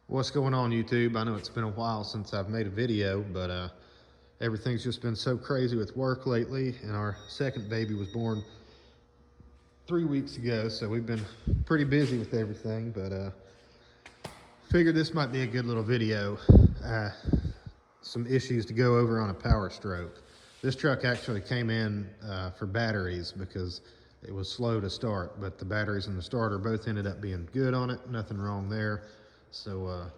What's going on, YouTube? I know it's been a while since I've made a video, but everything's just been so crazy with work lately, and our second baby was born 3 weeks ago, so we've been pretty busy with everything, but figured this might be a good little video. Some issues to go over on a Power Stroke. This truck actually came in for batteries because it was slow to start, but the batteries and the starter both ended up being good on it. Nothing wrong there. So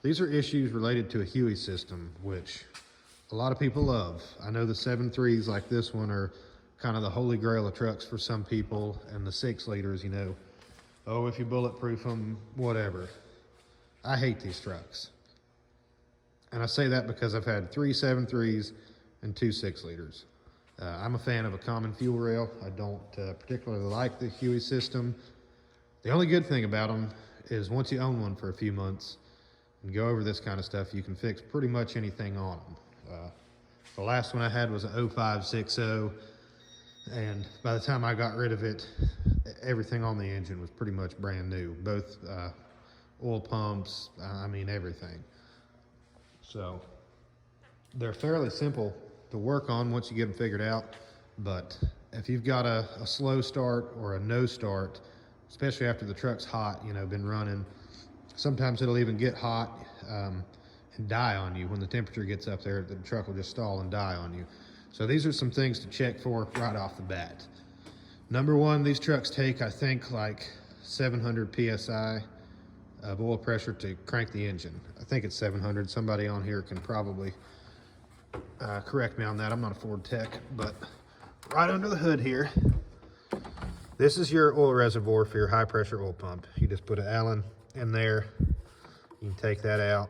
these are issues related to a HEUI system, which a lot of people love. I know the 7.3s like this one are kind of the holy grail of trucks for some people, and the 6 liters, you know, oh, if you bulletproof them, whatever. I hate these trucks. And I say that because I've had 3 7.3s and 2 6 liters. I'm a fan of a common fuel rail. I don't particularly like the HEUI system. The only good thing about them is once you own one for a few months and go over this kind of stuff, you can fix pretty much anything on them. The last one I had was a 0560, and by the time I got rid of it, everything on the engine was pretty much brand new. Both oil pumps, I mean everything. So they're fairly simple to work on once you get them figured out, but if you've got a slow start or a no start, especially after the truck's hot, you know, been running, sometimes it'll even get hot and die on you. When the temperature gets up there, the truck will just stall and die on you. So these are some things to check for right off the bat. Number one, these trucks take, I think, like 700 PSI of oil pressure to crank the engine. I think it's 700. Somebody on here can probably correct me on that. I'm not a Ford tech, but right under the hood here, this is your oil reservoir for your high pressure oil pump. You just put an Allen in there. You can take that out.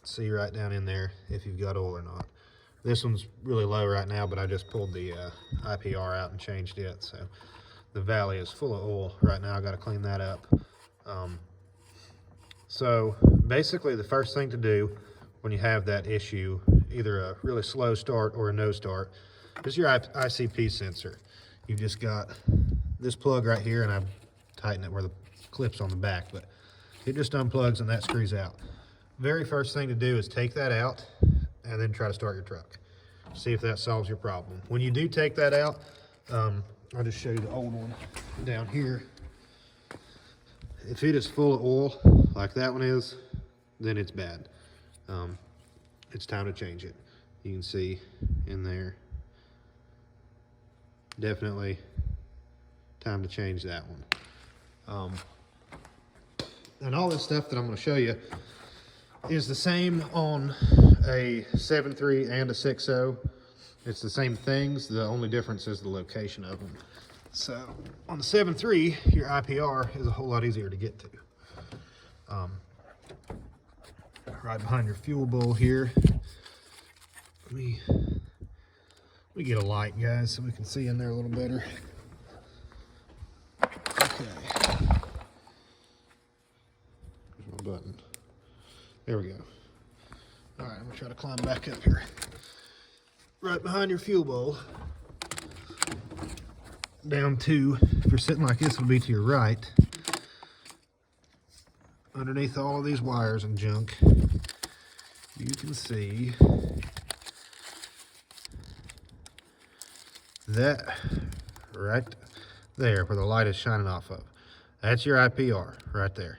See right down in there if you've got oil or not. This one's really low right now, but I just pulled the IPR out and changed it. So the valley is full of oil right now. I got to clean that up. So basically the first thing to do when you have that issue, either a really slow start or a no start, is your ICP sensor. You've just got this plug right here, and I've tightened it where the clip's on the back, but it just unplugs and that screws out. Very first thing to do is take that out and then try to start your truck. See if that solves your problem. When you do take that out, I'll just show you the old one down here. If it is full of oil, like that one is, then it's bad. It's time to change it. You can see in there. Definitely time to change that one. And all this stuff that I'm going to show you is the same on a 7.3 and a 6.0. It's the same things. The only difference is the location of them. So on the 7.3, your IPR is a whole lot easier to get to. Right behind your fuel bowl here. Let me get a light, guys, so we can see in there a little better. Okay. There's my button. There we go. All right, I'm gonna try to climb back up here. Right behind your fuel bowl, down to, if you're sitting like this, it'll be to your right. Underneath all of these wires and junk, you can see that right there where the light is shining off of. That's your IPR right there.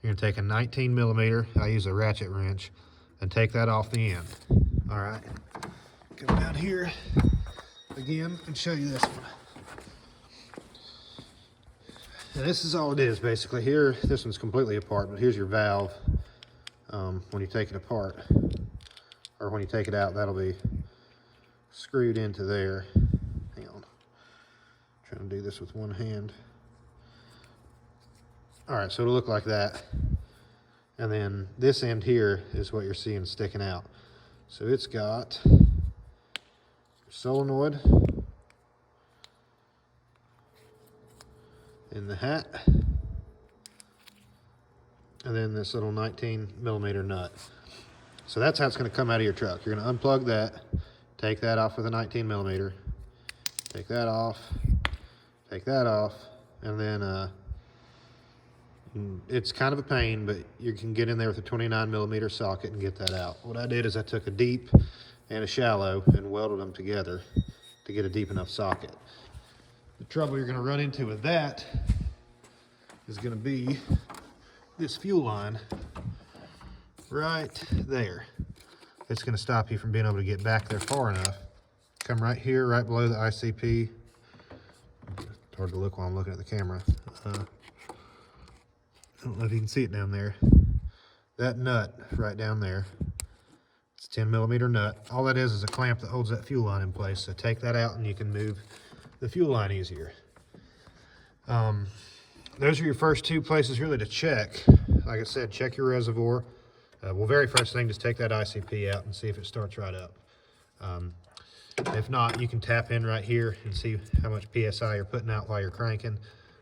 You're gonna take a 19 millimeter, I use a ratchet wrench, and take that off the end. All right, come down here again and show you this one. And this is all it is basically. Here, this one's completely apart, but here's your valve. When you take it apart, or when you take it out, that'll be screwed into there. Hang on, trying to do this with one hand. All right, so it'll look like that. And then this end here is what you're seeing sticking out. So it's got solenoid in the hat, and then this little 19 millimeter nut. So that's how it's going to come out of your truck. You're going to unplug that, take that off with a 19 millimeter, take that off, and then It's kind of a pain, but you can get in there with a 29mm socket and get that out. What I did is I took a deep and a shallow and welded them together to get a deep enough socket. The trouble you're going to run into with that is going to be this fuel line right there. It's going to stop you from being able to get back there far enough. Come right here, right below the ICP. It's hard to look while I'm looking at the camera. I don't know if you can see it down there. That nut right down there, it's a 10mm nut. All that is a clamp that holds that fuel line in place. So take that out and you can move the fuel line easier. Those are your first two places really to check. Like I said, check your reservoir. Well, very first thing, just take that ICP out and see if it starts right up. If not, you can tap in right here and see how much PSI you're putting out while you're cranking.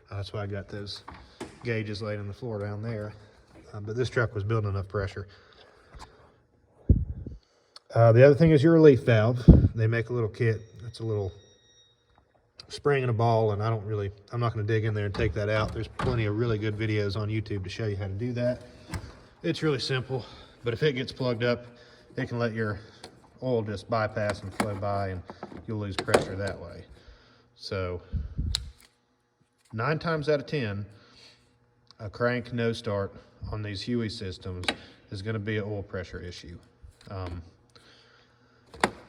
That's why I got those gauges laid on the floor down there. But this truck was building enough pressure. The other thing is your relief valve. They make a little kit. It's a little spring and a ball, and I'm not going to dig in there and take that out. There's plenty of really good videos on YouTube to show you how to do that. It's really simple, but if it gets plugged up, it can let your oil just bypass and flow by, and you'll lose pressure that way. So 9 times out of 10, a crank no start on these HEUI systems is going to be an oil pressure issue.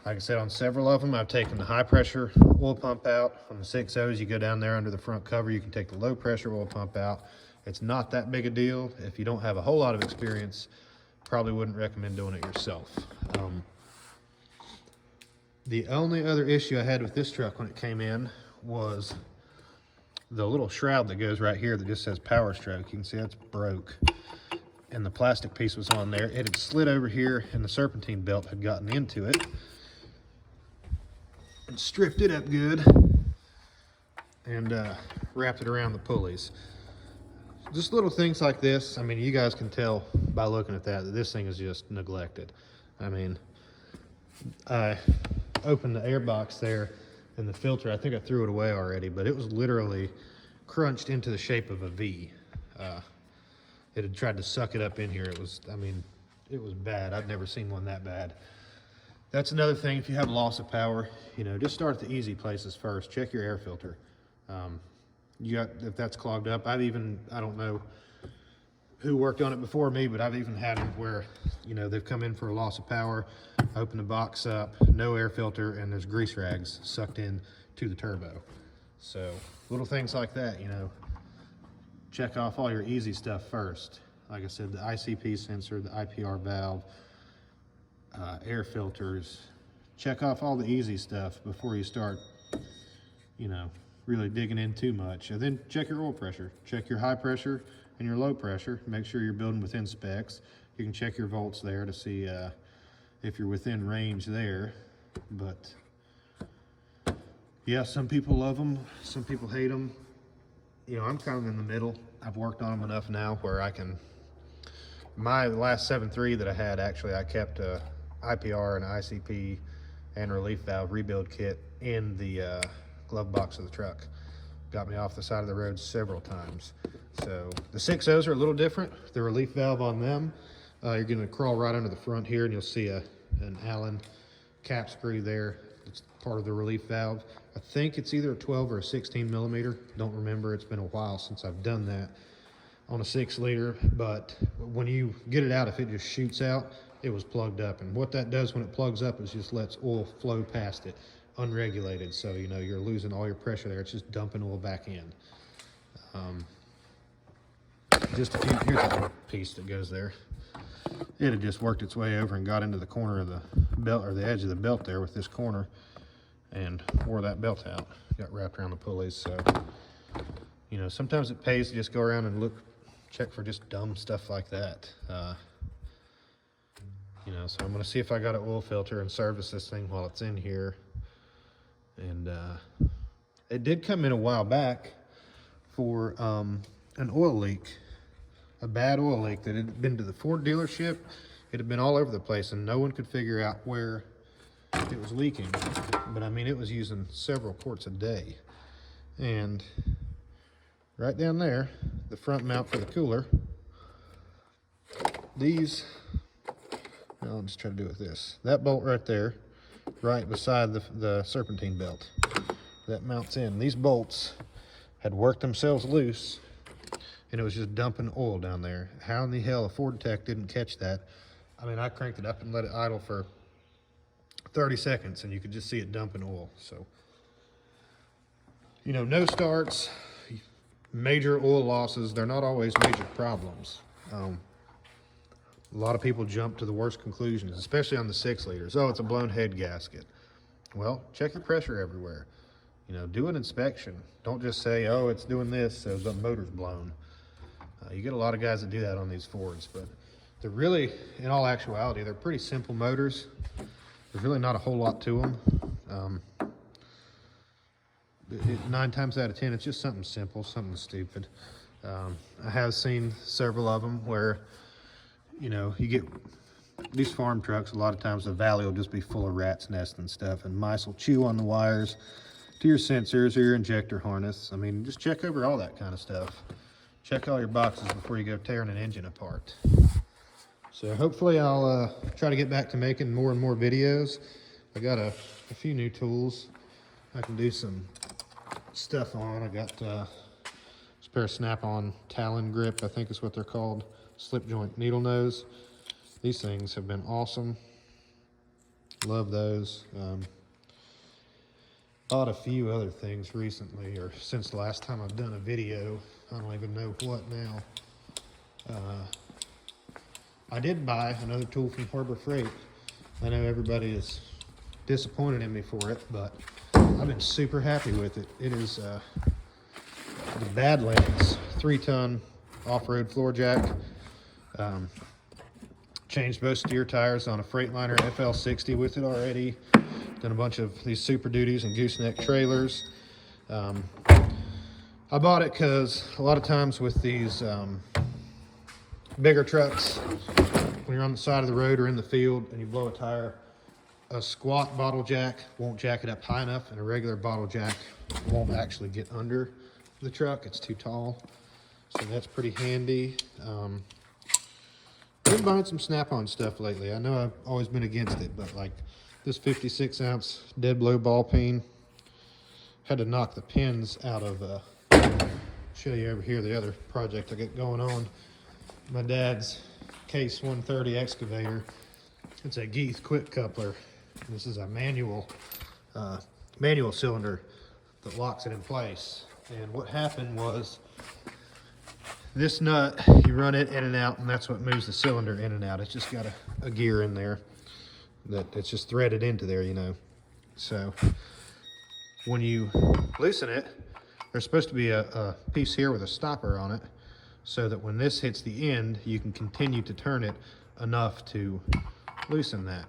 Like I said, on several of them, I've taken the high pressure oil pump out. On the 6.0s, you go down there under the front cover, you can take the low pressure oil pump out. It's not that big a deal. If you don't have a whole lot of experience, probably wouldn't recommend doing it yourself. The only other issue I had with this truck when it came in was the little shroud that goes right here that just says powerstroke. You can see that's broke. And the plastic piece was on there. It had slid over here and the serpentine belt had gotten into it and stripped it up good and wrapped it around the pulleys. Just little things like this. I mean, you guys can tell by looking at that this thing is just neglected. I mean, I opened the air box there and the filter, I think I threw it away already, but it was literally crunched into the shape of a V. It had tried to suck it up in here. It was bad. I've never seen one that bad. That's another thing. If you have loss of power, just start at the easy places first. Check your air filter. If that's clogged up, I don't know who worked on it before me, but I've even had them where, they've come in for a loss of power, open the box up, no air filter, and there's grease rags sucked in to the turbo. So little things like that, check off all your easy stuff first. Like I said, the ICP sensor, the IPR valve, air filters. Check off all the easy stuff before you start, really digging in too much. And then check your oil pressure. Check your high pressure and your low pressure. Make sure you're building within specs. You can check your volts there to see if you're within range there. But yeah, some people love them, some people hate them. I'm kind of in the middle. I've worked on them enough now where I can, my last 7.3 that I had, actually I kept a IPR and ICP and relief valve rebuild kit in the glove box of the truck. Got me off the side of the road several times. So the 6.0s are a little different. The relief valve on them, you're gonna crawl right under the front here and you'll see an Allen cap screw there. It's part of the relief valve. I think it's either a 12 or a 16mm. Don't remember, it's been a while since I've done that on a 6-liter, but when you get it out, if it just shoots out, it was plugged up. And what that does when it plugs up is just lets oil flow past it unregulated. So, you're losing all your pressure there. It's just dumping oil back in. Here's a little piece that goes there. It had just worked its way over and got into the corner of the belt, or the edge of the belt there with this corner, and wore that belt out. Got wrapped around the pulleys. So, sometimes it pays to just go around and check for just dumb stuff like that. So I'm gonna see if I got an oil filter and service this thing while it's in here. And it did come in a while back for an oil leak, a bad oil leak that had been to the Ford dealership. It had been all over the place and no one could figure out where it was leaking. But it was using several quarts a day. And right down there, the front mount for the cooler. These, I'll just try to do it with this. That bolt right there, right beside the serpentine belt, that mounts in. These bolts had worked themselves loose, and it was just dumping oil down there. How in the hell a Ford Tech didn't catch that? I mean, I cranked it up and let it idle for 30 seconds, and you could just see it dumping oil. So, you know, no starts, major oil losses, they're not always major problems. A lot of people jump to the worst conclusions, especially on the 6 liters. Oh, it's a blown head gasket. Well, check your pressure everywhere. You know, do an inspection. Don't just say, oh, it's doing this, so the motor's blown. You get a lot of guys that do that on these Fords, but they're really, in all actuality, they're pretty simple motors. There's really not a whole lot to them. 9 times out of 10, it's just something simple, something stupid. I have seen several of them where, you know, you get these farm trucks, a lot of times the valley will just be full of rats nests and stuff, and mice will chew on the wires to your sensors or your injector harness. I mean, just check over all that kind of stuff. Check all your boxes before you go tearing an engine apart. So hopefully I'll try to get back to making more and more videos. I got a few new tools I can do some stuff on. I got this pair of Snap-on Talon grip, I think is what they're called. Slip joint needle nose. These things have been awesome. Love those. Bought a few other things recently, or since the last time I've done a video. I don't even know what now. I did buy another tool from Harbor Freight. I know everybody is disappointed in me for it, but I've been super happy with it. It is the Badlands 3-ton off-road floor jack. Changed both steer tires on a Freightliner FL60 with it already. Done a bunch of these Super Duties and gooseneck trailers. I bought it because a lot of times with these bigger trucks, when you're on the side of the road or in the field and you blow a tire, a squat bottle jack won't jack it up high enough, and a regular bottle jack won't actually get under the truck. It's too tall. So that's pretty handy. Been buying some Snap-on stuff lately. I know I've always been against it, but like this 56-ounce dead blow ball peen, had to knock the pins out of, show you over here the other project I got going on. My dad's Case 130 excavator. It's a Geith quick coupler. This is a manual cylinder that locks it in place. And what happened was, this nut, you run it in and out, and that's what moves the cylinder in and out. It's just got a gear in there that it's just threaded into there, you know. So when you loosen it, there's supposed to be a piece here with a stopper on it, so that when this hits the end, you can continue to turn it enough to loosen that.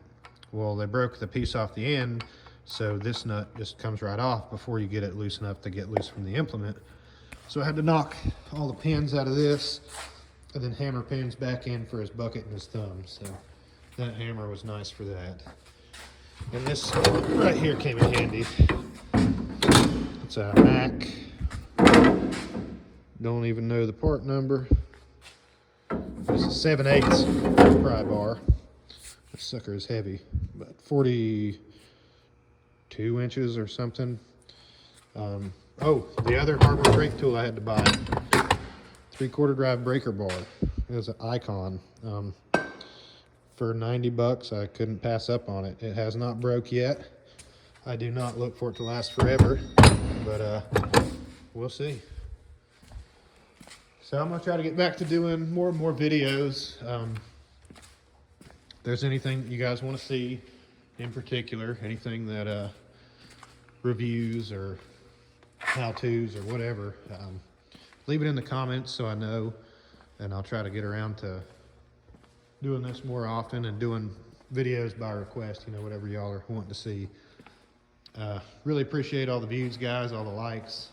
Well, they broke the piece off the end, so this nut just comes right off before you get it loose enough to get loose from the implement. So I had to knock all the pins out of this and then hammer pins back in for his bucket and his thumb. So that hammer was nice for that. And this right here came in handy. It's a Mac. Don't even know the part number. It's a 7/8 pry bar. This sucker is heavy, about 42 inches or something. Oh, the other Harbor Freight tool I had to buy, 3/4 drive breaker bar. It was an Icon. For 90 bucks, I couldn't pass up on it. It has not broke yet. I do not look for it to last forever, but we'll see. So I'm gonna try to get back to doing more and more videos. If there's anything you guys want to see in particular, anything that reviews or how-tos or whatever, leave it in the comments so I know, and I'll try to get around to doing this more often and doing videos by request, you know, whatever y'all are wanting to see. Really appreciate all the views, guys, all the likes.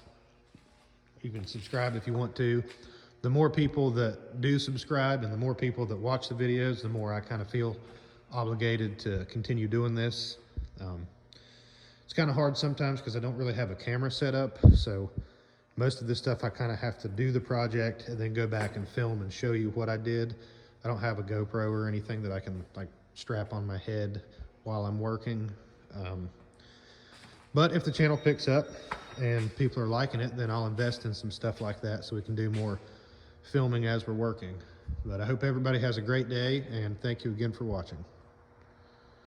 You can subscribe if you want to. The more people that do subscribe and the more people that watch the videos, the more I kind of feel obligated to continue doing this. It's kind of hard sometimes because I don't really have a camera set up, so Most of this stuff I kind of have to do the project and then go back and film and show you what I did. I don't have a GoPro or anything that I can like strap on my head while I'm working. But if the channel picks up and people are liking it, then I'll invest in some stuff like that so we can do more filming as we're working. But I hope everybody has a great day, and thank you again for watching.